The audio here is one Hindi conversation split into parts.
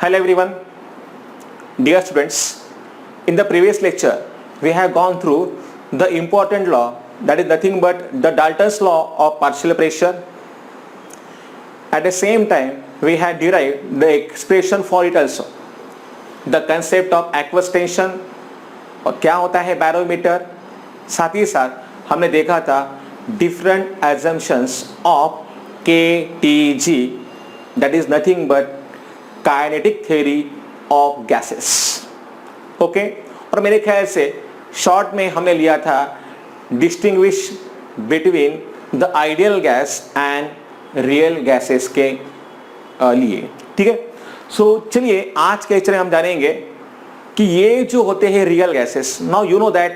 Hello everyone, dear students. In the previous lecture, we have gone through the important law, that is nothing but the Dalton's law of partial pressure. At the same time, we had derived the expression for it also. The concept of aqueous tension और क्या होता है बैरोमीटर, साथ ही साथ हमने देखा था different assumptions of KTG, that is nothing but kinetic theory of gases. Okay, और मेरे ख्याल से शॉर्ट में हमने लिया था distinguish between the ideal gas and real gases के लिए. ठीक है, सो चलिए आज के लेक्चर में हम जानेंगे कि ये जो होते हैं real gases. Now you know that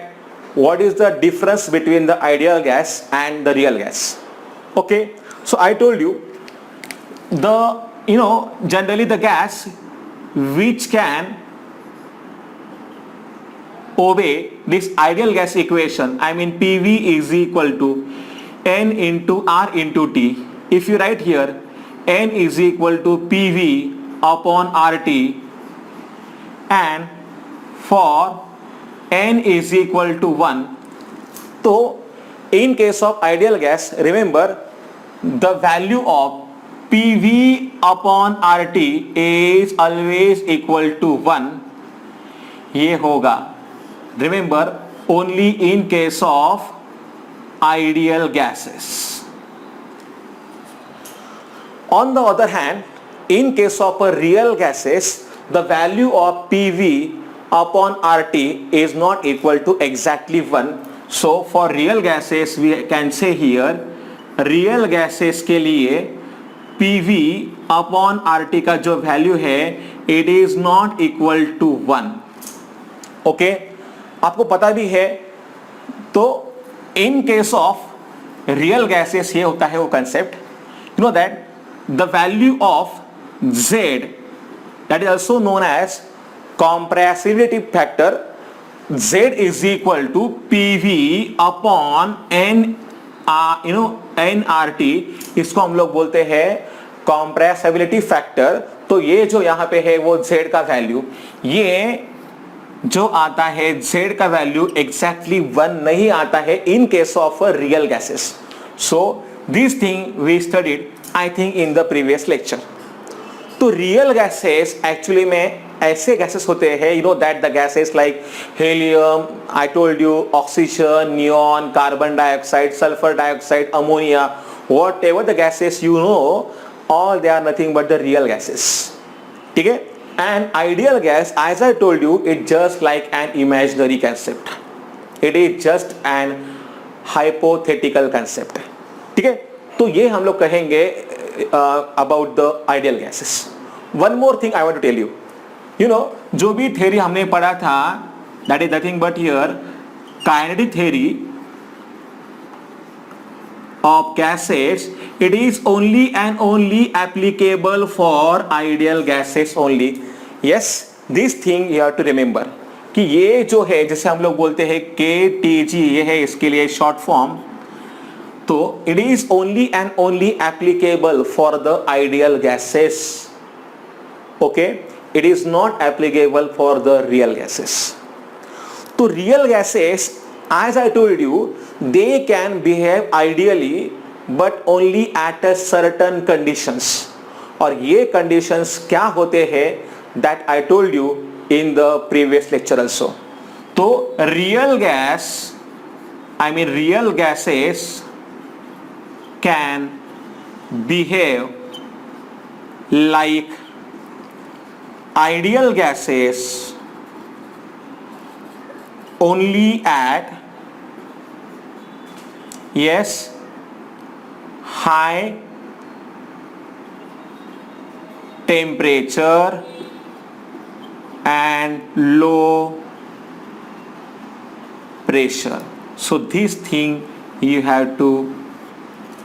what is the difference between the ideal gas and the real gas. Okay, so I told you generally the gas which can obey this ideal gas equation, I mean PV is equal to N into R into T. If you write here N is equal to PV upon RT, and for N is equal to 1, so in case of ideal gas, remember the value of PV upon RT is always equal to 1. ये होगा, remember, only in case of ideal gases. On the other hand, in case of a real gases, the value of PV upon RT is not equal to exactly 1. So for real gases we can say here, real gases के लिए PV अपॉन RT का जो वैल्यू है it is not equal to 1. Okay, आपको पता भी है. तो in case of real gases ये होता है वो concept, you know that the value of Z, that is also known as compressibility factor, Z is equal to PV upon NRT. इसको हम लोग बोलते हैं कॉम्प्रेसिबिलिटी फैक्टर. तो ये जो यहाँ पे है वो Z का वैल्यू, ये जो आता है Z का वैल्यू एग्जैक्टली 1 नहीं आता है in case of real gases. So this thing we studied I think in the previous lecture. तो रियल गैसेस एक्चुअली में ऐसे गैसेस होते हैं, you know that the gases like helium, I told you, oxygen, neon, carbon dioxide, sulphur dioxide, ammonia, whatever the gases you know, all they are nothing but the real gases. ठीक है, and ideal gas, as I told you, it just like an imaginary concept. It is just an hypothetical concept. ठीक है, तो ये हम लोग कहेंगे about the ideal gases. One more thing I want to tell you. You know, जो भी थ्योरी हमने पढ़ा था, that is nothing but here kinetic theory of gases, it is only and only applicable for ideal gases only. Yes, this thing you have to remember कि ये जो है जैसे हम लोग बोलते हैं KTG, ये है इसके लिए शॉर्ट फॉर्म. तो it is only and only applicable for the ideal gases. Okay, it is not applicable for the real gases. तो real gases, as I told you, they can behave ideally but only at a certain conditions. और ये conditions क्या होते हैं that I told you in the previous lecture also. तो real gas, I mean real gases can behave like ideal gases only at, yes, high temperature and low pressure. So this thing you have to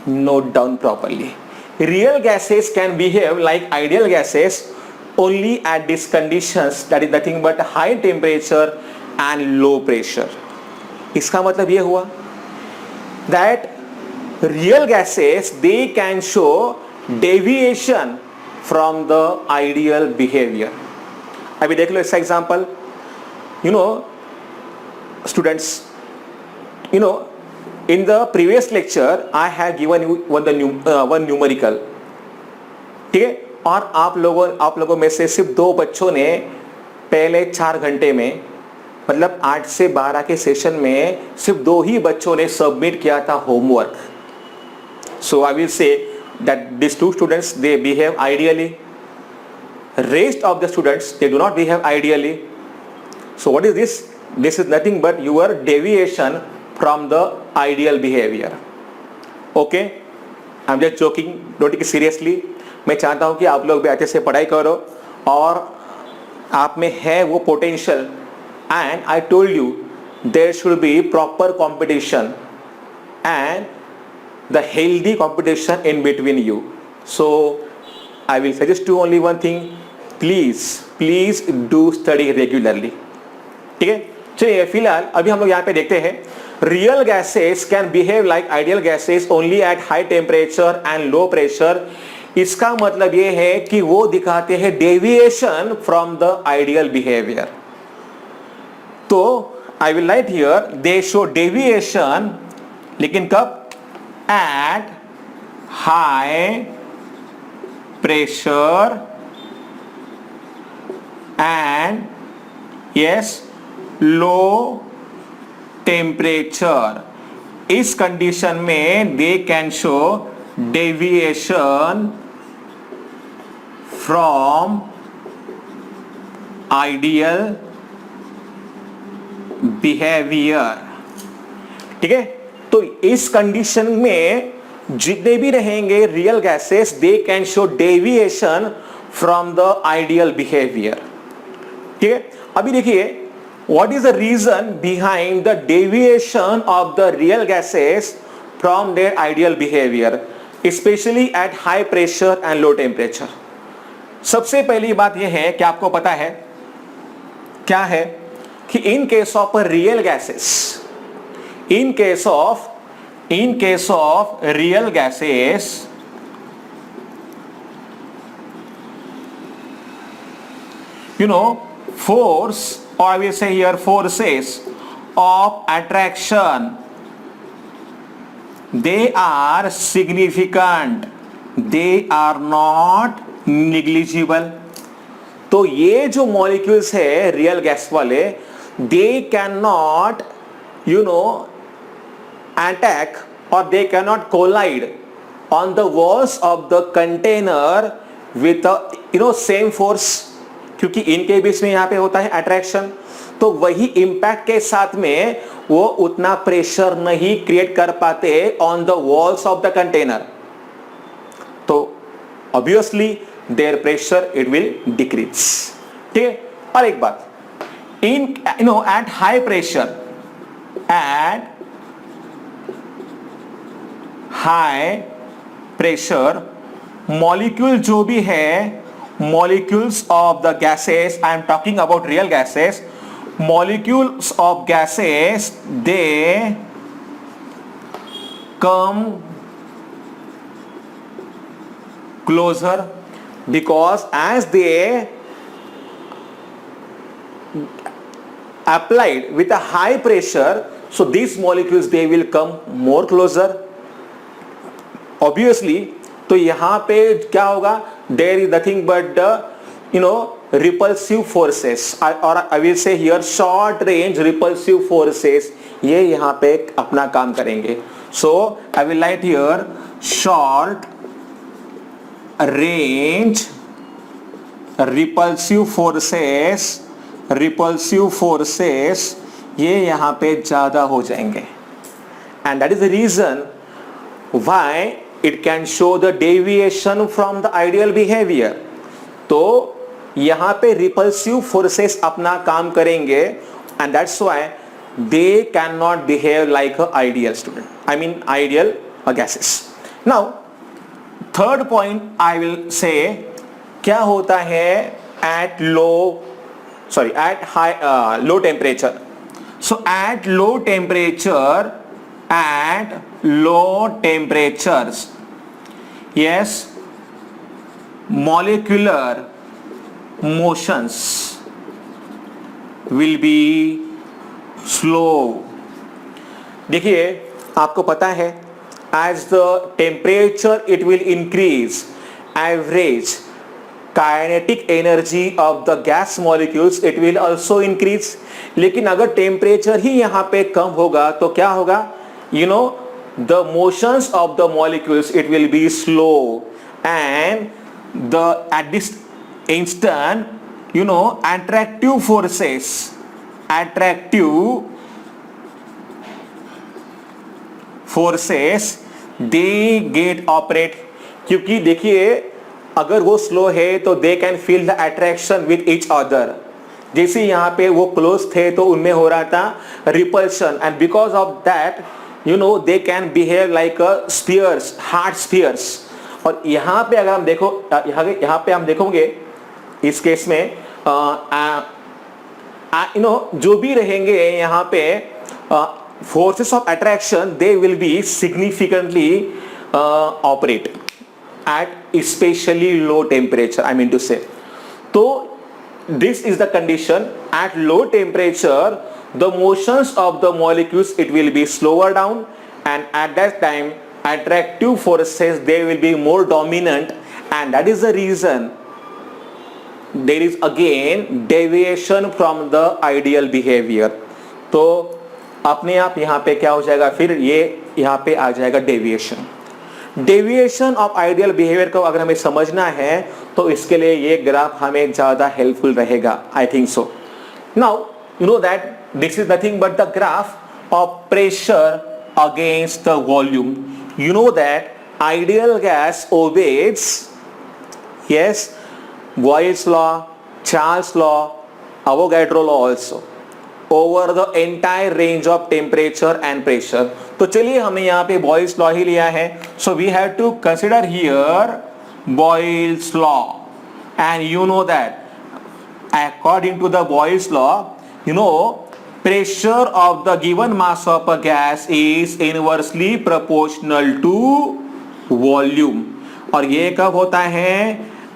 note down properly. Real gases can behave like ideal gases only at these conditions, that is nothing but high temperature and low pressure. इसका मतलब ये हुआ that real gases, they can show deviation from the ideal behaviour. अभी देख लो इसका example. You know students, you know in the previous lecture I have given you one numerical, ठीक है, और आप लोगों में से सिर्फ 2 बच्चों ने पहले 4 घंटे में, मतलब 8 से 12 के सेशन में सिर्फ 2 ही बच्चों ने सबमिट किया था homework. So I will say that these 2 students they behave ideally, rest of the students they do not behave ideally. So what is this? This is nothing but your deviation from the ideal behavior. Okay, I'm just joking, don't take it seriously. मैं चाहता हूँ कि आप लोग भी अच्छे से पढ़ाई करो और आप में है वो potential, and I told you there should be proper competition and the healthy competition in between you. So I will suggest you only one thing, please do study regularly. ठीक है, चलिए फिलहाल अभी हम लोग यहाँ पे देखते हैं real gases can behave like ideal gases only at high temperature and low pressure. इसका मतलब ये है कि वो दिखाते हैं deviation from the ideal behaviour. तो I will write here they show deviation, लेकिन कब? At high pressure and yes low temperature. इस कंडीशन में they can show deviation from ideal behaviour. ठीक है, तो इस कंडीशन में जितने भी रहेंगे real gases they can show deviation from the ideal behaviour. ठीक है, अभी देखिए what is the reason behind the deviation of the real gases from their ideal behavior, especially at high pressure and low temperature. सबसे पहली बात यह है कि आपको पता है क्या है कि in case of real gases, in case of real gases, you know, force, or I will say here forces of attraction, they are significant, they are not negligible. तो ये जो मॉलिक्यूल्स है रियल गैस वाले, they cannot attack or they cannot collide on the walls of the container with a same force, क्योंकि इनके बीच में यहां पे होता है अट्रैक्शन. तो वही इंपैक्ट के साथ में वो उतना प्रेशर नहीं क्रिएट कर पाते on the walls of the container. तो obviously their pressure it will decrease. ठीक है, और एक बात, in at high pressure, at high pressure molecule जो भी है, molecules of the gases, I am talking about real gases, molecules of gases they come closer because as they applied with a high pressure, so these molecules they will come more closer. Obviously तो यहां पे क्या होगा, there is nothing but repulsive forces, or I will say here short range repulsive forces, ये यहां पे अपना काम करेंगे. So I will write here short range repulsive forces ये यहां पे ज्यादा हो जाएंगे, and that is the reason why it can show the deviation from the ideal behavior. तो यहां पे repulsive forces अपना काम करेंगे, and that's why they cannot behave like a ideal student, I mean ideal gases. Now third point I will say, क्या होता है at low temperature. So at low temperatures, yes, molecular motions will be slow. देखिए आपको पता है as the temperature it will increase, average kinetic energy of the gas molecules it will also increase. लेकिन अगर टेम्परेचर ही यहाँ पे कम होगा तो क्या होगा? You know, the motions of the molecules it will be slow, and at this instant, you know, attractive forces they get operate. क्योंकि देखिए अगर वो स्लो है तो they can feel the attraction with each other. जैसे यहाँ पे वो क्लोज थे तो उनमें हो रहा था repulsion, and because of that you know they can behave like spheres, hard spheres. और यहाँ पे अगर हम देखो, यहाँ पे हम देखोगे इस केस में यू नो जो भी रहेंगे यहाँ पे forces of attraction they will be significantly operate at especially low temperature, I mean to say. So this is the condition. At low temperature the motions of the molecules it will be slower down, and at that time attractive forces they will be more dominant, and that is the reason there is again deviation from the ideal behavior. तो अपने आप यहाँ पे क्या हो जाएगा, फिर ये यहाँ पे आ जाएगा डेविएशन ऑफ आइडियल बिहेवियर को अगर हमें समझना है तो इसके लिए ये ग्राफ हमें ज्यादा हेल्पफुल रहेगा. I think so. Now you know that this is nothing but the graph of pressure against the volume. You know that ideal gas obeys yes Boyle's law, Charles law, Avogadro law also over the entire range of temperature and pressure. तो चलिए हमने यहाँ पे Boyle's law ही लिया है. So we have to consider here Boyle's law, and you know that according to the Boyle's law, you know pressure of the given mass of a gas is inversely proportional to volume. और ये कब होता है?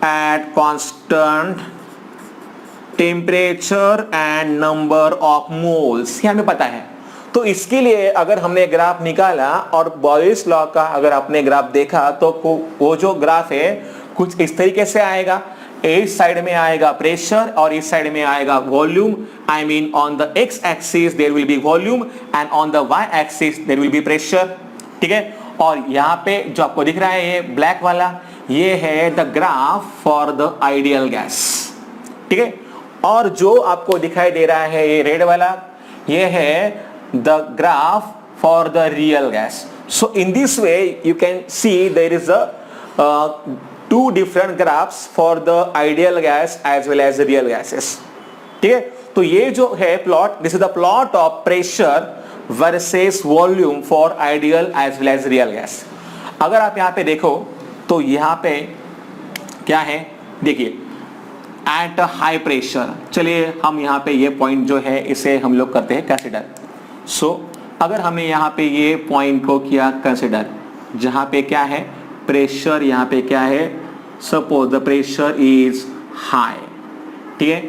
At constant temperature and number of moles. ये हमें पता है. तो इसके लिए अगर हमने ग्राफ निकाला और बॉयल्स लॉ का अगर आपने ग्राफ देखा तो वो जो ग्राफ है कुछ इस तरीके से आएगा. इस साइड में आएगा प्रेशर और इस साइड में आएगा volume. I mean on the X axis there will be volume and on the Y axis there will be pressure. ठीक है. और यहाँ पे जो आपको दिख रहा है ये ब्लैक वाला, ये है the graph for the ideal gas. ठीक है. और जो आपको दिखाई दे रहा है ये रेड वाला, ये है the graph for the real gas. So in this way you can see there is a two different graphs for the ideal gas as well as real gases. ठीक है. तो ये जो है plot, this is the plot of pressure versus volume for ideal as well as real gas. अगर आप यहाँ पे देखो तो यहाँ पे क्या है, देखिए एट हाई प्रेशर. चलिए हम यहाँ पे ये पॉइंट जो है इसे हम लोग करते हैं कंसिडर. सो अगर हमने यहाँ पे ये पॉइंट को किया कंसिडर, जहाँ पे क्या है प्रेशर, यहाँ पे क्या है, suppose the pressure is high. ठीक है.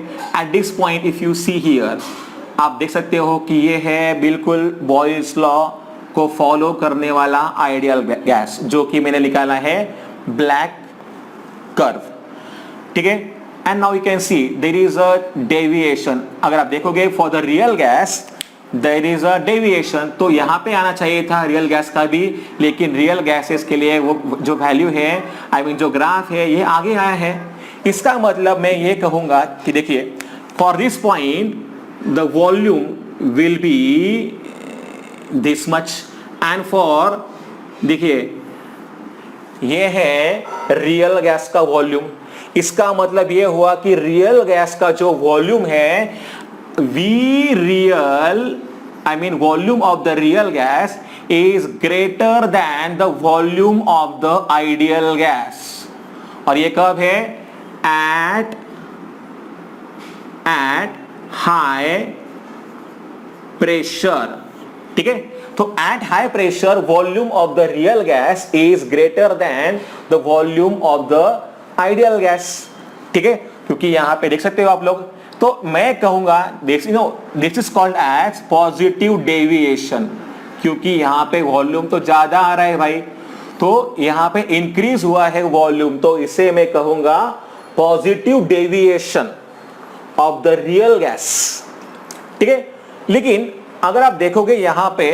At this point if you see here, आप देख सकते हो कि ये है बिल्कुल बॉयल्स लॉ को फॉलो करने वाला आइडियल गैस, जो कि मैंने निकाला है ब्लैक कर्व. ठीक है. And now you can see there is a deviation. अगर आप देखोगे for the real gas there is a deviation. तो यहाँ पे आना चाहिए था रियल गैस का भी, लेकिन रियल गैसेस के लिए वो जो वैल्यू है, आई मीन जो ग्राफ है, ये आगे आया है. इसका मतलब मैं ये कहूंगा कि देखिए for this point the volume will be this much, and for देखिए ये है रियल गैस का वॉल्यूम. इसका मतलब ये हुआ कि रियल गैस का जो वॉल्यूम है, V real I mean volume of the real gas is greater than the volume of the ideal gas. और ये कब है? At high pressure. ठीक है. तो at high pressure volume of the real gas is greater than the volume of the ideal gas, ठीक है, क्योंकि यहां पे देख सकते हो आप लोग, तो मैं कहूंगा this is called as positive deviation, क्योंकि यहां पे वॉल्यूम तो ज्यादा आ रहा है भाई, तो यहां पे इंक्रीज हुआ है वॉल्यूम, तो इसे मैं कहूंगा positive deviation of the real gas, ठीक है। लेकिन अगर आप देखोगे यहां पे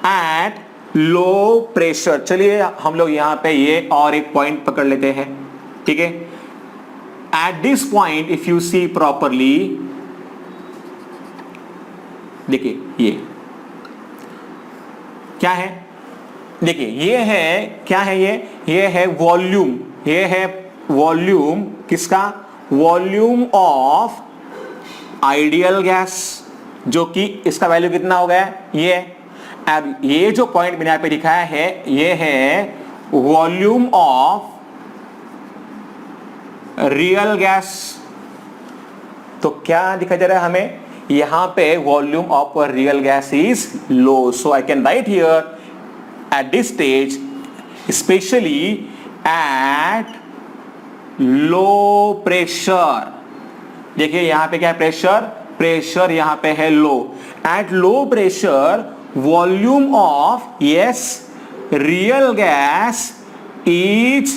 एट लो प्रेशर, चलिए हम लोग यहां पे ये और एक पॉइंट पकड़ लेते हैं, ठीक है। At this point if you see properly, देखिए ये क्या है, देखिए ये है क्या है, ये है वॉल्यूम, ये है वॉल्यूम किसका, वॉल्यूम ऑफ आइडियल गैस, जो कि इसका वैल्यू कितना हो गया, ये। अब ये जो पॉइंट मैंने यहां पे दिखाया है, ये है वॉल्यूम ऑफ रियल गैस। तो क्या दिखाई दे रहा है हमें, यहां पे volume of real gas is low, so I can right here at this stage, especially at low pressure, देखिए यहां पे क्या है, प्रेशर यहां पे है लो, at low pressure volume of yes real gas is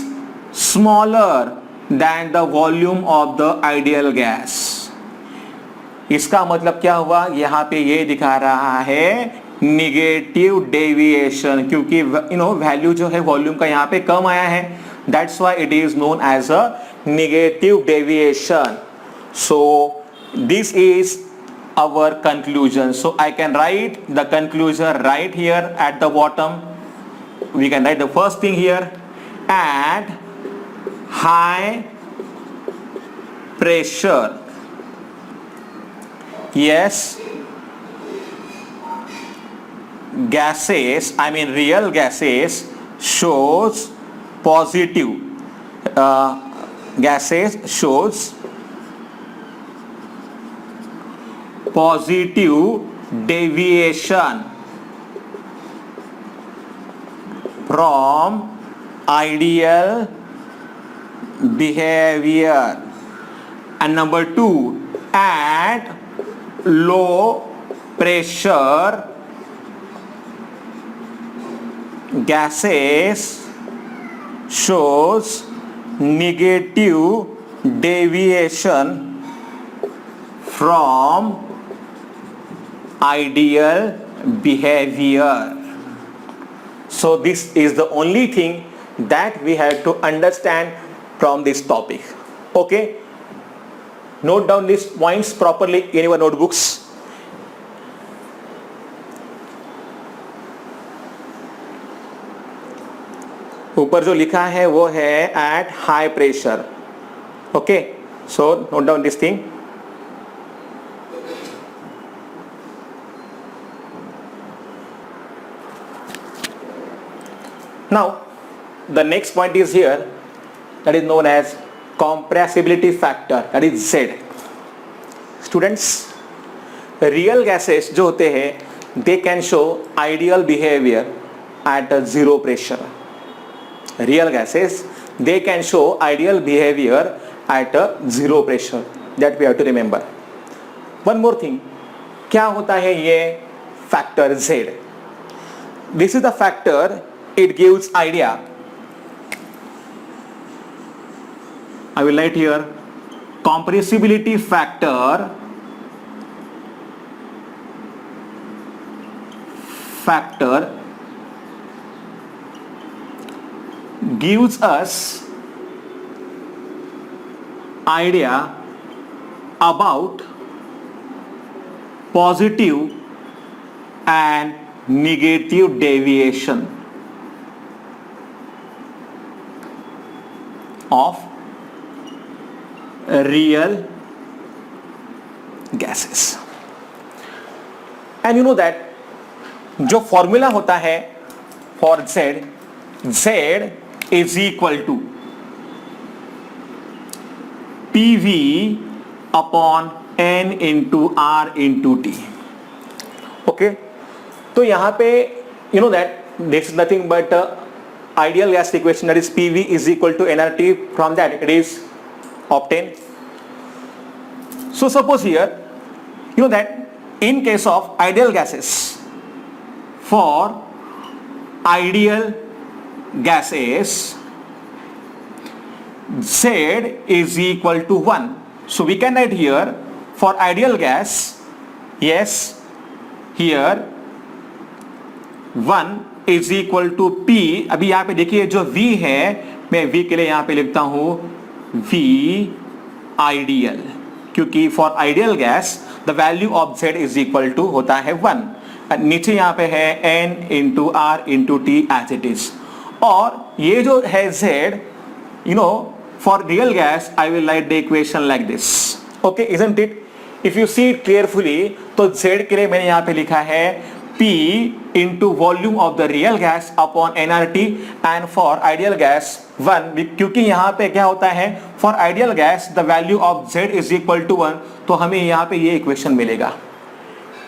smaller than the volume of the ideal gas। इसका मतलब क्या हुआ, यहां पे ये दिखा रहा है निगेटिव डेविएशन, क्योंकि वैल्यू जो है वॉल्यूम का यहां पे कम आया है, that's why it is known as a negative deviation. So this is our conclusion, so I can write the conclusion right here at the bottom, we can write the first thing here, at high pressure yes gases, I mean real gases shows positive gases shows positive deviation from ideal behavior, and number 2, at low pressure gases shows negative deviation from ideal behavior. So this is the only thing that we have to understand from this topic. Okay, note down these points properly in your notebooks. ऊपर जो लिखा है वो है at high pressure, okay, so note down this thing. Now the next point is here, that is known as compressibility factor, that is Z. Students, real gases जो होते हैं they can show ideal behavior at a zero pressure. Real gases they can show ideal behavior at a zero pressure, that we have to remember. One more thing, क्या होता है ये factor Z? This is the factor, it gives idea. I will write here compressibility factor gives us idea about positive and negative deviation of real gases. And you know that जो फॉर्मूला होता है for Z, Z is equal to PV upon N into R into T. Okay, तो यहां पे you know that this is nothing but ideal gas equation, that is PV is equal to nRT. From that it is obtained. So suppose here, you know that in case of ideal gases, for ideal gases Z is equal to 1. So we can write here for ideal gas, yes, here 1 is equal to P. अभी यहाँ पे देखिए जो V है, मैं V के लिए यहाँ पे लिखता हूँ V ideal, क्योंकि for ideal gas the value of Z is equal to होता है 1. नीचे यहाँ पे है N into R into T as it is. और ये जो है Z, you know, for real gas I will write the equation like this. Okay, isn't it? If you see it carefully, तो Z के लिए मैंने यहाँ पे लिखा है P into volume of the real gas upon nRT, and for ideal gas 1, क्योंकि यहाँ पे क्या होता है, for ideal gas the value of Z is equal to 1, तो हमें यहाँ पे ये इक्वेशन मिलेगा.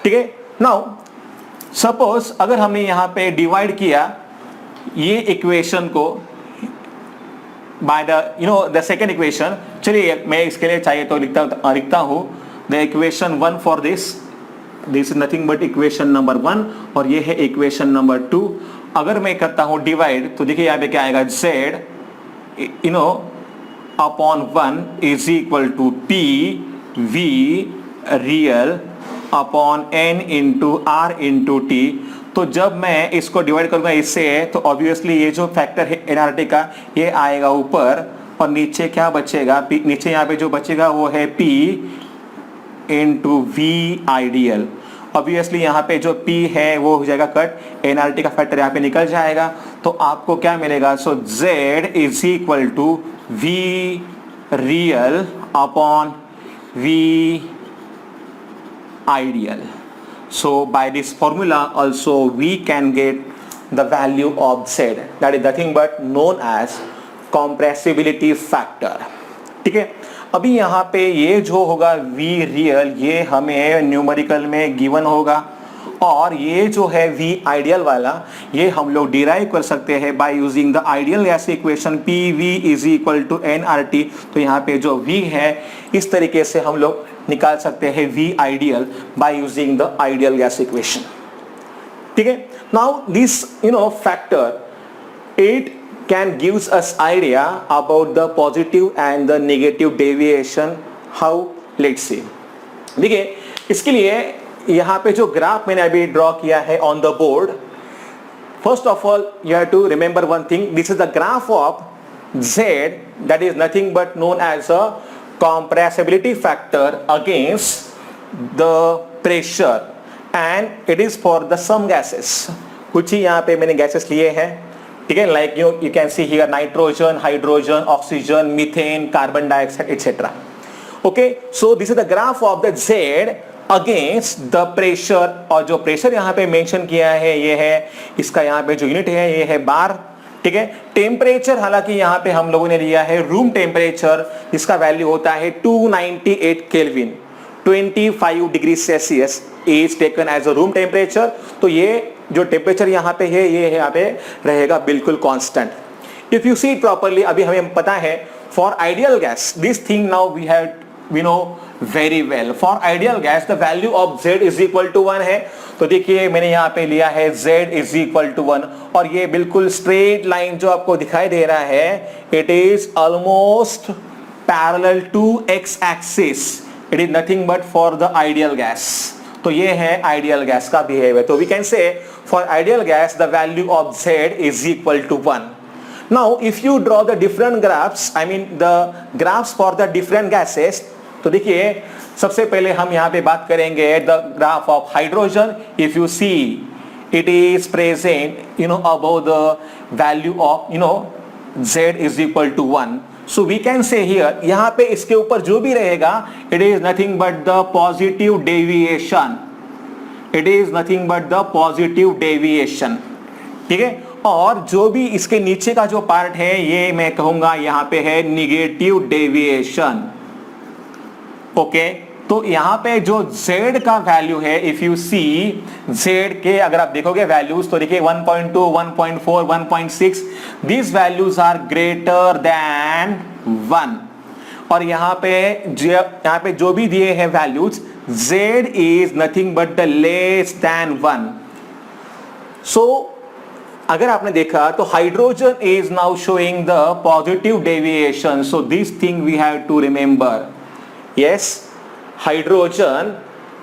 ठीक है. Now suppose अगर हमने यहाँ पे डिवाइड किया ये इक्वेशन को बाय द सेकेंड इक्वेशन, चलिए मैं इसके लिए चाहिए तो लिखता हूँ the equation 1 for this is nothing but equation number 1, और ये है इक्वेशन नंबर 2. अगर मैं करता हूँ डिवाइड तो देखिए यहाँ पे क्या आएगा, Z upon 1 is equal to P V real upon N into R into T. तो जब मैं इसको डिवाइड करूंगा इससे तो ऑब्वियसली ये जो फैक्टर है nRT का ये आएगा ऊपर, और नीचे क्या बचेगा, नीचे यहाँ पे जो बचेगा वो है P into V ideal. Obviously यहाँ पे जो P है वो हो जाएगा कट, nRT का फैक्टर यहाँ पे निकल जाएगा, तो आपको क्या मिलेगा, so Z is equal to V real upon V ideal. So by this formula also we can get the value of Z, that is nothing but known as compressibility factor. ठीक है. अभी यहाँ पे ये जो होगा V real ये हमें न्यूमेरिकल में गिवन होगा, और ये जो है V आइडियल वाला ये हम लोग डिराइव कर सकते हैं by using the ideal gas equation PV is equal to nRT. तो यहाँ पे जो V है इस तरीके से हम लोग निकाल सकते हैं V ideal bye using the ideal gas equation. ठीक है. Now this factor it can gives us idea about the positive and the negative deviation. How? Let's see. देखिए इसके लिए यहाँ पे जो ग्राफ मैंने अभी ड्रॉ किया है on the board, first of all you have to remember one thing, this is the graph of Z, that is nothing but known as a compressibility factor against the pressure, and it is for the some gases. कुछ ही यहाँ पे मैंने गैसेस लिए हैं. ठीक है. Like you can see here nitrogen, hydrogen, oxygen, methane, carbon dioxide etcetera. Okay. So this is the graph of the Z against the pressure, और जो प्रेशर यहाँ पे मेंशन किया है ये है, इसका यहाँ पे जो यूनिट है ये है बार. ठीक है. टेम्परेचर हालांकि यहाँ पे हम लोगों ने लिया है रूम टेम्परेचर, जिसका वैल्यू होता है 298 kelvin, 25 degree Celsius is taken as a room temperature. तो ये जो टेम्परेचर यहाँ पे है ये यहाँ पे रहेगा बिल्कुल constant. If you see it properly, अभी हमें पता है for ideal gas this thing now we know very well. For ideal gas the value of Z is equal to 1 है. तो देखिए मैंने यहाँ पे लिया है Z इज इक्वल टू 1, और ये बिल्कुल स्ट्रेट लाइन जो आपको दिखाई दे रहा है it is almost parallel to x axis. It is nothing but for the ideal gas. तो ये है आइडियल गैस का बिहेवियर. तो we can say for ideal gas the value of Z is equal to 1. Now if you draw the different graphs, I mean the graphs for the different gases, तो देखिए सबसे पहले हम यहाँ पे बात करेंगे the graph of hydrogen. If you see it is present above the value of Z is equal to 1. So we can say here, यहाँ पे इसके ऊपर जो भी रहेगा it is nothing but the positive deviation. It is nothing but the positive deviation. ठीक है. और जो भी इसके नीचे का जो पार्ट है ये मैं कहूंगा यहाँ पे है निगेटिव डेविएशन. ओके. तो यहां पे जो z का वैल्यू है, इफ यू सी z के अगर आप देखोगे वैल्यूज तो देखिए 1.2, 1.4, 1.6, these values are greater than 1। और यहां पे जो भी दिए हैं values, z is nothing but the less than 1। सो अगर आपने देखा तो hydrogen is now showing the positive deviation, so this thing we have to remember. Yes, hydrogen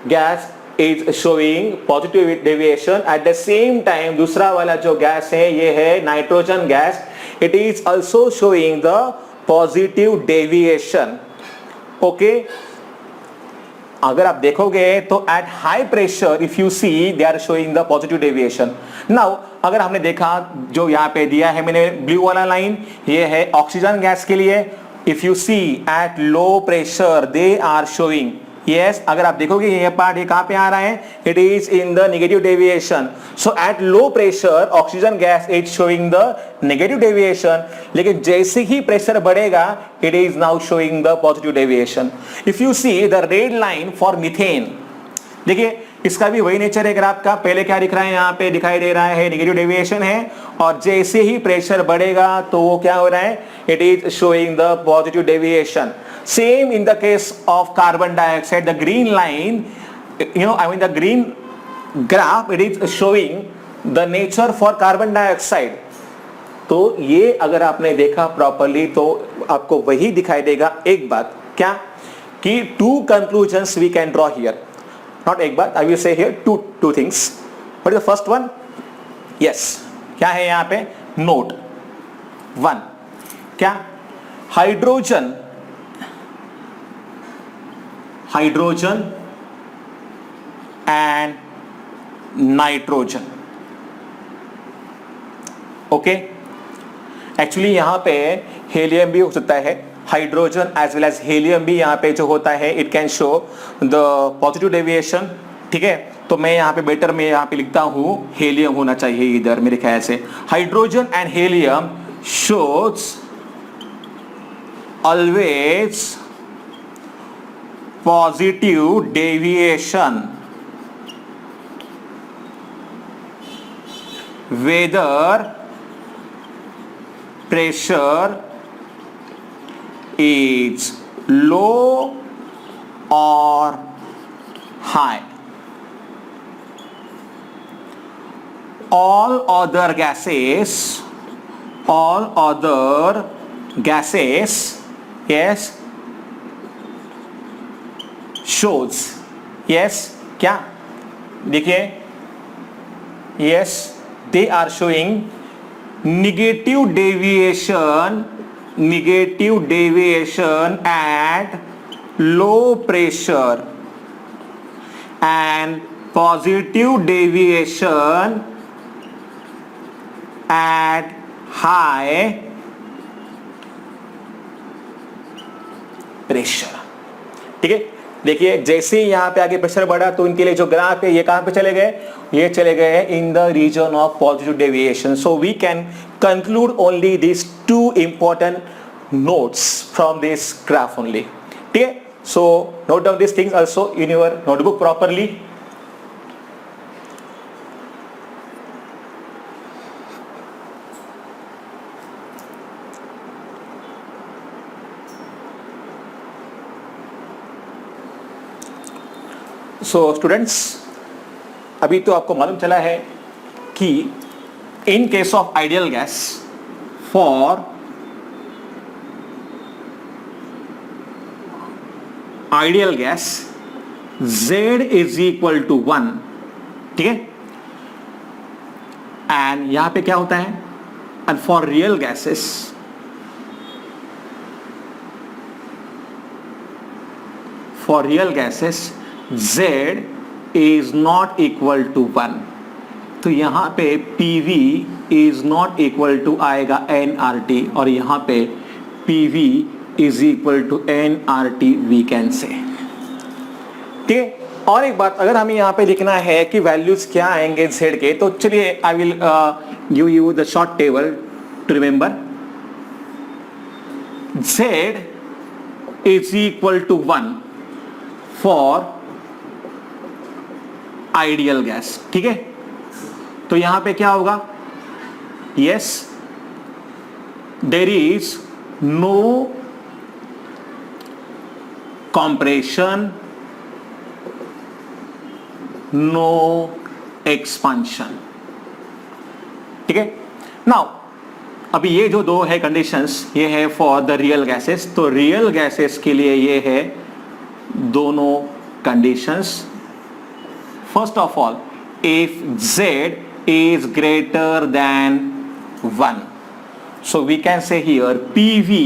gas is showing positive deviation. At the same time दूसरा वाला जो गैस है ये है nitrogen gas, it is also showing the positive deviation. Okay, अगर आप देखोगे तो at high pressure if you see they are showing the positive deviation. Now अगर हमने देखा जो यहाँ पे दिया है मैंने ब्लू वाला लाइन, ये है ऑक्सीजन गैस के लिए। If you see at low pressure they are showing, yes, अगर आप देखोगे ये पार्ट ये कहां पे आ रहा है, it is in the negative deviation. So eight low pressure oxygen gas is showing the negative deviation, लेकिन जैसे ही प्रेशर बढ़ेगा it is now showing the positive deviation. If you see the red line for methane, देखिए इसका भी वही नेचर है ग्राफ का। पहले क्या दिख रहा है, यहाँ पे दिखाई दे रहा है नेगेटिव डेविएशन है, और जैसे ही प्रेशर बढ़ेगा तो वो क्या हो रहा है, it is showing the positive deviation. Same in the case of carbon dioxide, the green line, the green graph, it is showing the nature for carbon dioxide. तो ये अगर आपने देखा प्रॉपरली तो आपको वही दिखाई देगा। एक बात क्या कि two conclusions we can draw here, not एक बात, I will say here two things. What is the first one? Yes, क्या है यहाँ पे, note 1, क्या hydrogen and nitrogen, okay. Actually यहां पे हेलियम भी हो सकता है, hydrogen as well as helium भी यहां पे जो होता है it can show the positive deviation, ठीक है। तो मैं यहां पे बेटर में यहां पे लिखता हूं हेलियम होना चाहिए इधर मेरे ख्याल से। Hydrogen and helium shows always positive deviation whether pressure is low or high. All other gases, yes, shows, yes, क्या देखिए, yes, they are showing negative deviation at low pressure and positive deviation at high pressure, ठीक है। देखिए जैसे ही यहाँ पे आगे प्रेशर बढ़ा तो इनके लिए जो ग्राफ है ये कहां पे चले गए, ये चले गए in the region of positive deviation. So we can conclude only this two important notes from this graph only, ठीक है। So note down this things also in your notebook properly. So students, अभी तो आपको मालूम चला है कि in case of ideal gas for ideal gas Z is equal to 1, ठीक है। एंड यहां पे क्या होता है, and for real gases Z is not equal to 1, तो यहां पे PV is not equal to आएगा nRT, और यहां पे PV is equal to nRT we can say, ठीक है। और एक बात अगर हमें यहां पे लिखना है कि वैल्यूज क्या आएंगे Z के, तो चलिए I will give you the short table to remember. Z is equal to 1 for ideal gas. ठीक है, तो यहां पे क्या होगा, yes there is no compression, no expansion। ठीक है, नाउ अभी ये जो दो है कंडीशंस, ये है फॉर द रियल गैसेस। तो रियल गैसेस के लिए ये है दोनों conditions. First of all, if Z is greater than 1, so we can say here PV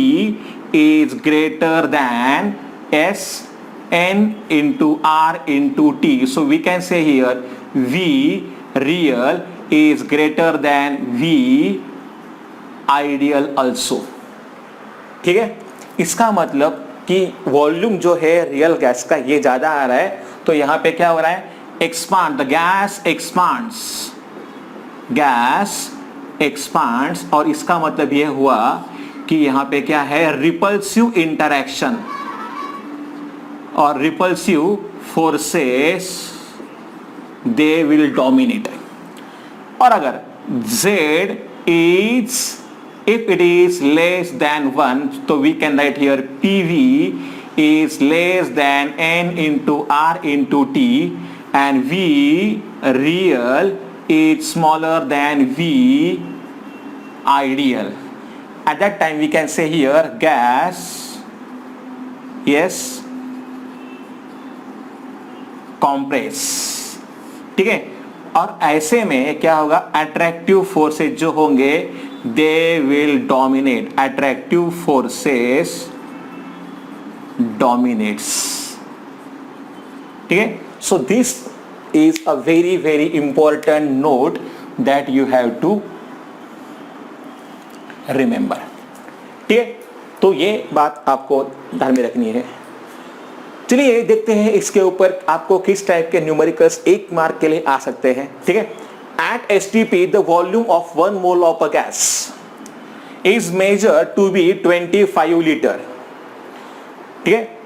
is greater than S N into R into T, so we can say here V real is greater than V ideal also। ठीक है, इसका मतलब कि वॉल्यूम जो है रियल गैस का ये ज्यादा आ रहा है, तो यहां पे क्या हो रहा है, expand, the gas expands, gas expands, और इसका मतलब ये हुआ कि यहां पे क्या है, रिपल्सिव इंटरैक्शन और repulsive forces they will dominate. और अगर Z is, if it is less than 1, so we can write here PV is less than N into R into T, and V real is smaller than V ideal. At that time we can say here gas, yes, compress। ठीक है, और ऐसे में क्या होगा, अट्रैक्टिव फोर्सेस जो होंगे they will dominate, attractive forces dominates. ठीक है, so this is a very very important note that you have to remember. ठीक है, तो ये बात आपको ध्यान में रखनी है। चलिए देखते हैं इसके ऊपर आपको किस टाइप के न्यूमेरिकल्स 1 मार्क के लिए आ सकते हैं। ठीक है, at STP the volume of 1 mole of a gas is measured to be 25 litre. ठीक है,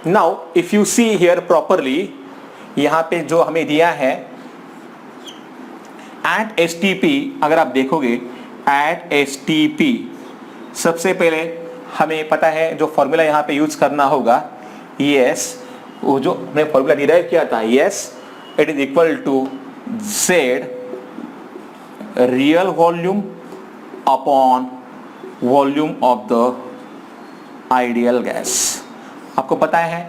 now if you see here properly, यहां पे जो हमें दिया है एट एसटीपी, अगर आप देखोगे एट एसटीपी, सबसे पहले हमें पता है जो फॉर्मूला यहां पे यूज करना होगा, yes, वो जो हमने फॉर्मूला डिराइव किया था, yes, it is equal to Z real volume upon volume of the ideal gas। आपको पता है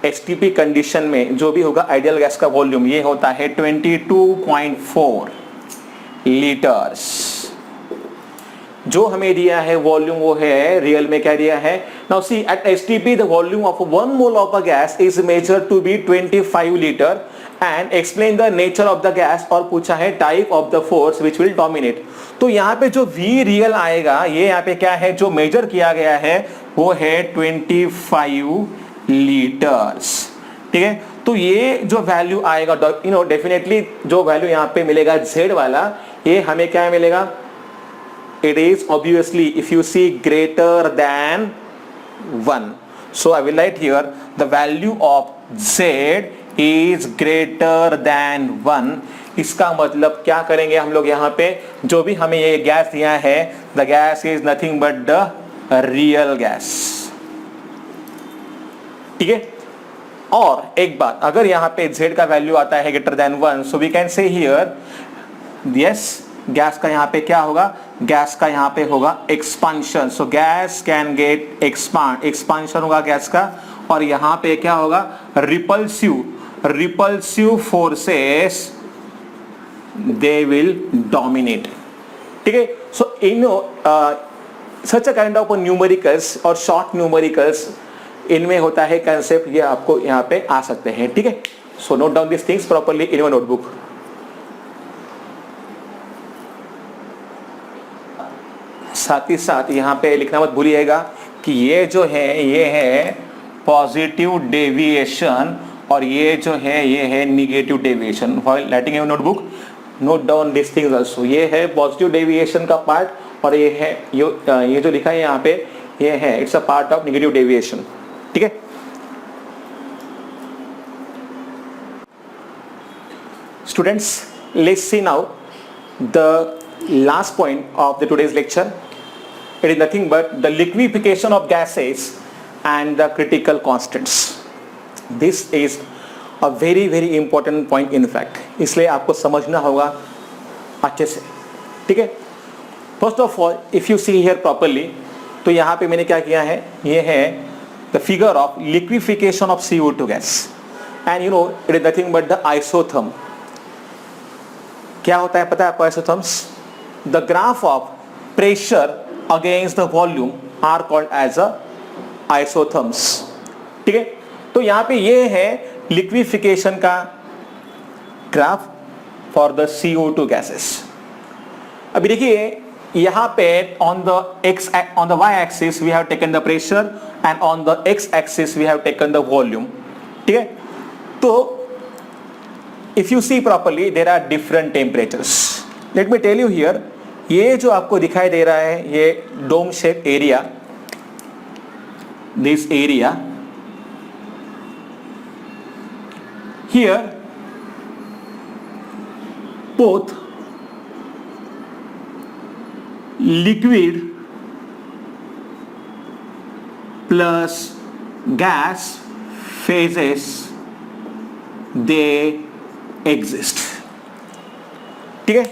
एसटीपी कंडीशन में जो भी होगा आइडियल गैस का वॉल्यूम ये होता है 22.4 लीटर्स। जो हमें दिया है वॉल्यूम वो है रियल में क्या दिया है, now see at STP the volume of 1 mole of a gas is measured to be 25 litre and explain the nature of the gas, और पूछा है type of the force which will dominate. तो यहाँ पे जो V रियल आएगा, ये यहाँ पे क्या है जो मेजर किया गया है वो है 25 लीटर्स। ठीक है, तो ये जो वैल्यू आएगा, यू नो डेफिनेटली जो वैल्यू यहाँ पे मिलेगा Z वाला, ये हमें क्या मिलेगा, it is obviously if you see greater than 1, so I will write here the value of Z is greater than 1। इसका मतलब क्या करेंगे हम लोग, यहाँ पे जो भी हमें ये गैस दिया है, the gas is nothing but the real gas। ठीक है, और एक बात, अगर यहाँ पे Z का वैल्यू आता है greater than 1, so we can say here yes, gas का यहाँ पे क्या होगा, गैस का यहाँ पे होगा expansion, so gas can get expand, expansion होगा गैस का, और यहाँ पे क्या होगा, repulsive forces they will dominate. ठीक है, सो इन सच अ काइंड ऑफ न्यूमेरिकल्स और शॉर्ट न्यूमेरिकल्स, इनमें होता है कंसेप्ट, ये आपको यहाँ पे आ सकते हैं। ठीक है, so note down this things properly in your notebook. साथ ही साथ यहाँ पे लिखना मत भूलिएगा कि ये जो है ये है पॉजिटिव डेविएशन, और ये जो है ये है negative deviation. While writing your notebook note down this things also. ये है पॉजिटिव डेविएशन का पार्ट, और ये है ये जो लिखा है यहाँ पे, ये है it's a part of negative deviation. ठीक है, Students, let's see now the last point of the today's lecture. It is nothing but the liquefaction of gases and the critical constants. This is a very important point in fact. इसलिए आपको समझना होगा अच्छे से, ठीक है. First of all, if you see here properly, तो यहाँ पे मैंने क्या किया है, ये है the figure of liquefaction of CO2 gas, and you know it is nothing but the isotherm. क्या होता है पता है आपको isotherms? The graph of pressure against the volume are called as a isotherms. ठीक है, तो यहाँ पे ये है liquefaction का graph for the CO2 gases. अभी देखिए यहाँ पे on the y axis we have taken the pressure and on the x axis we have taken the volume. ठीक है, तो if you see properly there are different temperatures. Let me tell you here, ये जो आपको दिखाई दे रहा है ये dome shape area, this area here, both liquid plus gas phases they exist. ठीक है,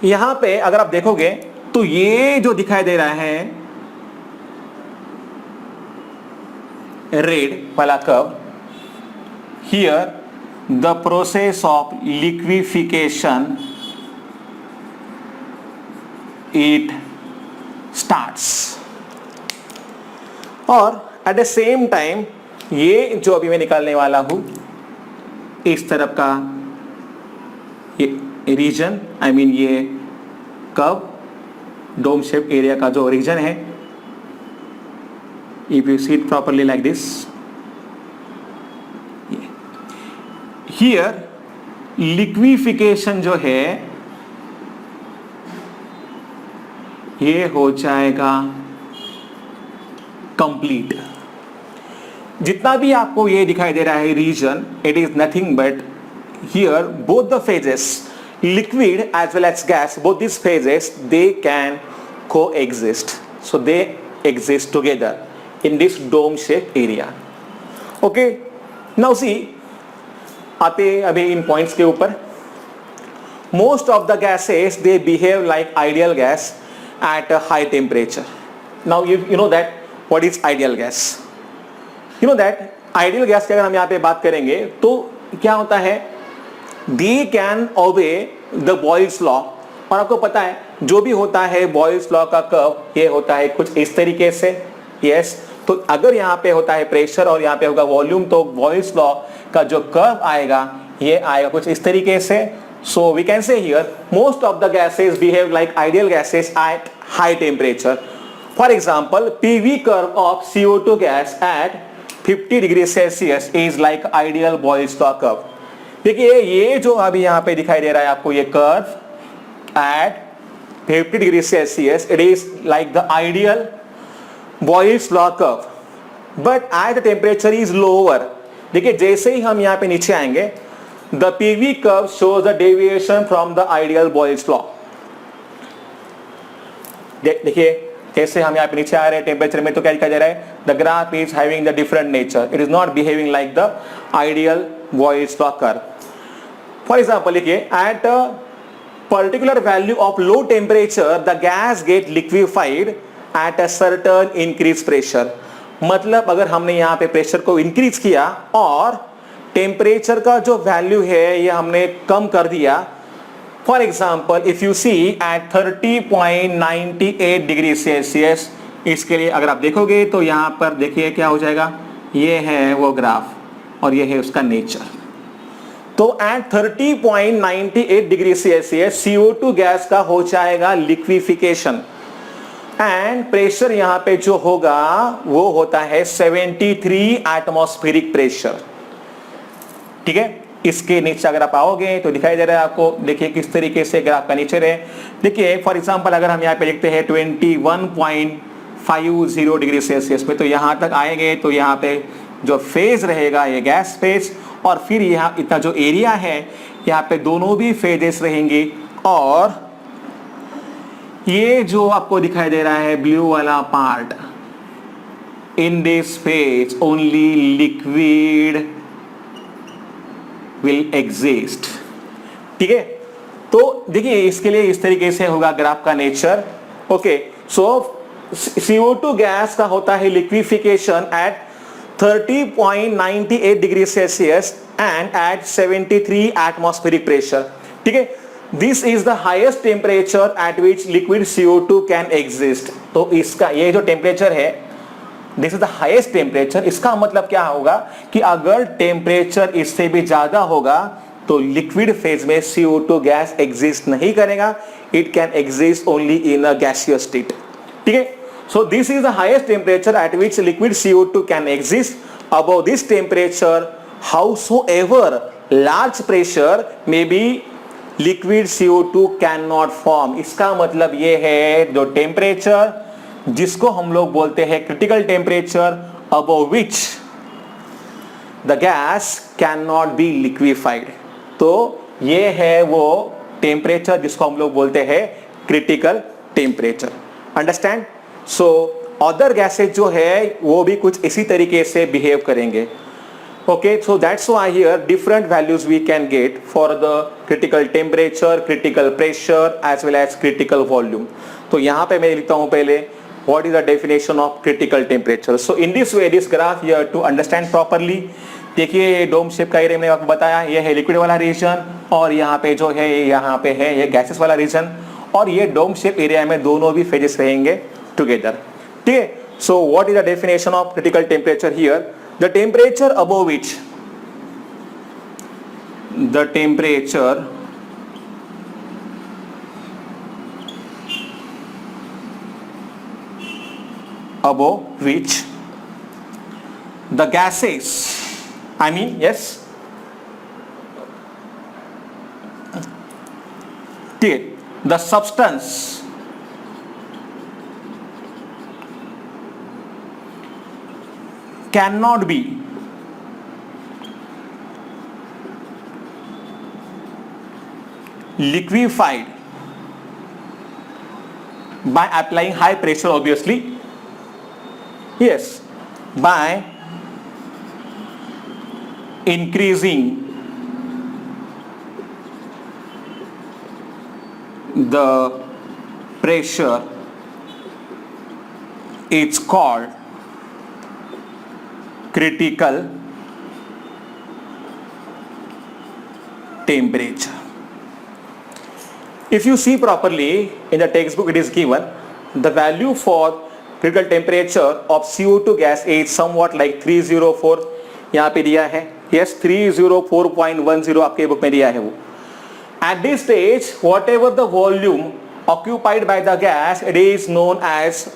यहां पे अगर आप देखोगे तो ये जो दिखाई दे रहा है रेड वाला curve, here the process of liquefaction it starts, और एट द सेम टाइम ये जो अभी मैं निकालने वाला हूं इस तरफ का ये रीजन, आई मीन ये कर्व डोम शेप एरिया का जो रीजन है, if you see it properly like this, here liquefaction जो है ये हो जाएगा कंप्लीट. जितना भी आपको ये दिखाई दे रहा है reason, it is nothing but here both the phases liquid as well as gas, both these phases they can coexist, so they exist together in this dome shape area. Okay, now see, आते अभी इन पॉइंट्स के ऊपर. most of the gases they behave like ideal gas at a high temperature. now you know that what is ideal gas, you know that ideal gas की अगर हम यहाँ पे बात करेंगे तो क्या होता है, they can obey the Boyle's law. और आपको पता है जो भी होता है Boyle's law का कर्व ये होता है कुछ इस तरीके से. यस, तो अगर यहाँ पे होता है प्रेशर और यहाँ पे होगा वॉल्यूम, तो Boyle's law का जो कर्व आएगा ये आएगा कुछ इस तरीके से. So we can say here most of the gases behave like ideal gases at high temperature. For example, PV curve of CO2 gas at 50 degrees Celsius is like ideal Boyle's law curve. देखिए ये जो अभी यहाँ पे दिखाई दे रहा है आपको ये curve at 50 degree Celsius, it is like the ideal Boyle's law curve, but at the temperature is lower. देखिए जैसे ही हम यहाँ पे नीचे आएंगे the PV curve shows the deviation from the ideal Boyle's law. देखिए जैसे हम यहाँ पे नीचे आ रहे हैं टेम्परेचर में तो क्या दिखाई दे रहा है, the graph is having the different nature, it is not behaving like the ideal Boyle's law curve. For example, देखिए at a particular value of low temperature the gas get liquefied at a certain increased pressure. मतलब अगर हमने यहाँ पे प्रेशर को इंक्रीज किया और टेम्परेचर का जो वैल्यू है ये हमने कम कर दिया. For example if you see at 30.98 degree Celsius, इसके लिए अगर आप देखोगे तो यहाँ पर देखिए क्या हो जाएगा, ये है वो ग्राफ और ये है उसका नेचर. तो eight 30.98 degree Celsius CO2 gas का हो जाएगा लिक्विफिकेशन एंड प्रेशर यहाँ पे जो होगा वो होता है 73 एटमॉस्फेरिक प्रेशर. ठीक है, इसके नीचे अगर आप आओगे तो दिखाई दे रहा है आपको, देखिए किस तरीके से ग्राफ का नेचर है. देखिए फॉर एग्जांपल अगर हम यहाँ पे लिखते हैं 21.50 डिग्री सेल्सियस में, तो यहाँ तक आएंगे तो यहाँ पे जो फेज रहेगा ये गैस फेज, और फिर यहाँ इतना जो एरिया है यहाँ पे दोनों भी फेजेस रहेंगे, और ये जो आपको दिखाई दे रहा है ब्लू वाला part, in this phase only liquid will exist. ठीक है, तो देखिए इसके लिए इस तरीके से होगा ग्राफ का नेचर। ओके, सो CO2 गैस का होता है liquefaction at 30.98 degree Celsius and at 73 atmospheric pressure. ठीक है, this is the highest temperature at which liquid CO2 can exist. तो इसका ये जो टेम्परेचर है, this is the highest temperature. इसका मतलब क्या होगा कि अगर टेम्परेचर इससे भी ज्यादा होगा तो लिक्विड फेज में CO2 गैस एग्जिस्ट नहीं करेगा, it can exist only in a gaseous state. ठीक है, so this is the highest temperature at which liquid CO2 can exist. Above this temperature howsoever large pressure may be liquid CO2 can not form. इसका मतलब ये है जो टेम्परेचर जिसको हम लोग बोलते हैं critical temperature, above which the gas can not be liquefied. तो ये है वो टेम्परेचर जिसको हम लोग बोलते हैं critical temperature. Understand? So other gases जो है वो भी कुछ इसी तरीके से बिहेव करेंगे। Okay, so that's why here different values we can get for the critical temperature, critical pressure as well as critical volume. तो यहाँ पे मैं लिखता हूँ पहले what is the definition of critical temperature. So in this way this graph here to understand properly, देखिए डोम शेप का एरिया मैंने आपको बताया, ये है लिक्विड वाला रीजन और यहाँ पे जो है यहाँ पे है ये गैसेस वाला रीजन, और ये डोम शेप एरिया में दोनों भी फेजेस रहेंगे टुगेदर। ठीक है, so what is the definition of critical temperature here? The temperature above which the temperature above which the gases, I mean yes, the substance cannot be liquefied by applying high pressure, obviously, yes, by increasing the pressure, it's called critical temperature. If you see properly in the textbook, it is given the value for critical temperature of CO2 gas is somewhat like 304, यहाँ पे दिया है, yes 304.10 आपके बुक में दिया है वो। At this stage, whatever the volume occupied by the gas, it is known as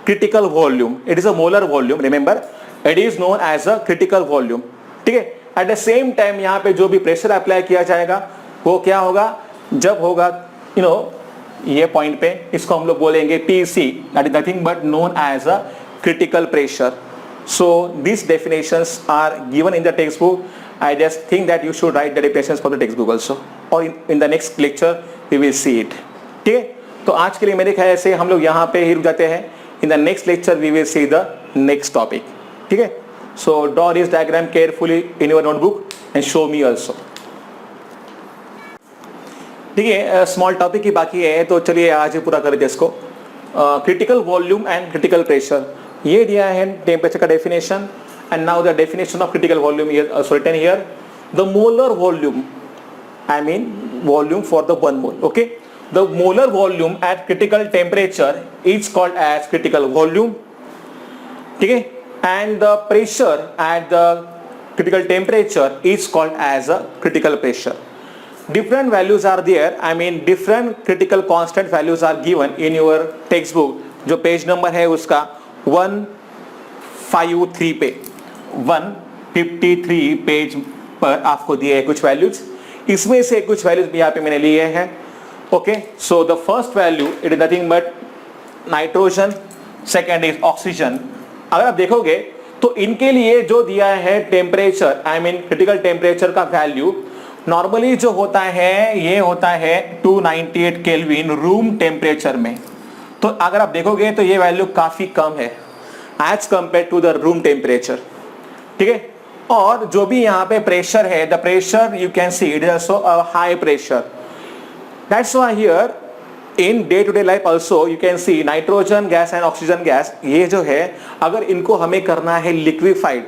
critical volume. It is a molar volume, remember. It is known as a critical volume. ठीक है, एट द सेम टाइम यहाँ पे जो भी प्रेशर अप्लाई किया जाएगा वो क्या होगा, जब होगा ये पॉइंट पे, इसको हम लोग बोलेंगे PC, that is nothing but known as a critical pressure. So these definitions are given in the textbook. I just think that you should write the definitions for the textbook also, or in the next lecture we will see it. ठीक है, तो आज के लिए मेरे ख्याल से हम लोग यहाँ पे ही रुक जाते हैं. In the next lecture we will see the next topic. ठीक है, so draw this diagram carefully in your notebook and show me also. ठीक है, स्मॉल टॉपिक ही बाकी है, तो चलिए आज पूरा कर दें इसको. Critical volume and critical pressure, ये दिया है टेम्परेचर का definition. And now the definition of critical volume is written here. The molar volume, I mean volume for the 1 mole. Okay, the molar volume at critical temperature is called as critical volume. ठीक है, and the pressure at the critical temperature is called as a critical pressure. Different values are there, I mean different critical constant values are given in your textbook. जो पेज नंबर है उसका 153 पे, 153 पेज पर आपको दिए हैं कुछ वैल्यूज. इसमें से कुछ वैल्यूज भी यहाँ पे मैंने लिए हैं. Okay, so the first value it is nothing but nitrogen, second is oxygen. अगर आप देखोगे तो इनके लिए जो दिया है temperature, I mean critical temperature का वैल्यू नॉर्मली जो होता है ये होता है 298 केल्विन रूम टेम्परेचर में। तो अगर आप देखोगे तो ये वैल्यू काफी कम है as compare to the room temperature, ठीक है। और जो भी यहाँ पे प्रेशर है, the pressure you can see it is also a high pressure. That's why here in day to day life also you can see nitrogen gas and oxygen gas, ये जो है अगर इनको हमें करना है लिक्विफाइड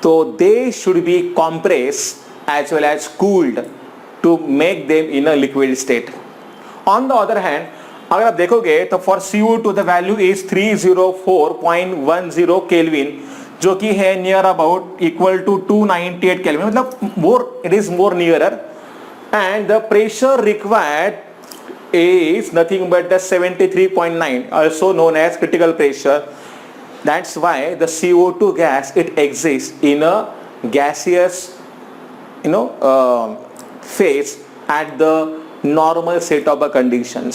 तो they should be compress as well as cooled to make them in a liquid state. On the other hand अगर आप देखोगे तो for CO2 the value is 304.10 kelvin, जो कि है near about equal to 298 kelvin, मतलब more it is more nearer. And the pressure required is nothing but the 73.9, also known as critical pressure. That's why the CO2 gas it exists in a gaseous phase at the normal state of the conditions,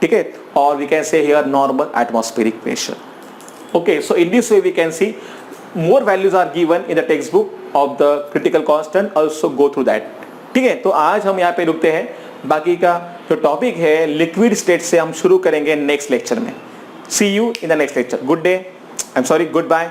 ठीक है, or we can say here normal atmospheric pressure. Okay, so in this way we can see more values are given in the textbook of the critical constant, also go through that, ठीक है। तो आज हम यहाँ पे रुकते हैं, बाकी का जो टॉपिक है लिक्विड स्टेट से हम शुरू करेंगे नेक्स्ट लेक्चर में। See you in the next lecture. Good day, I am sorry, good bye.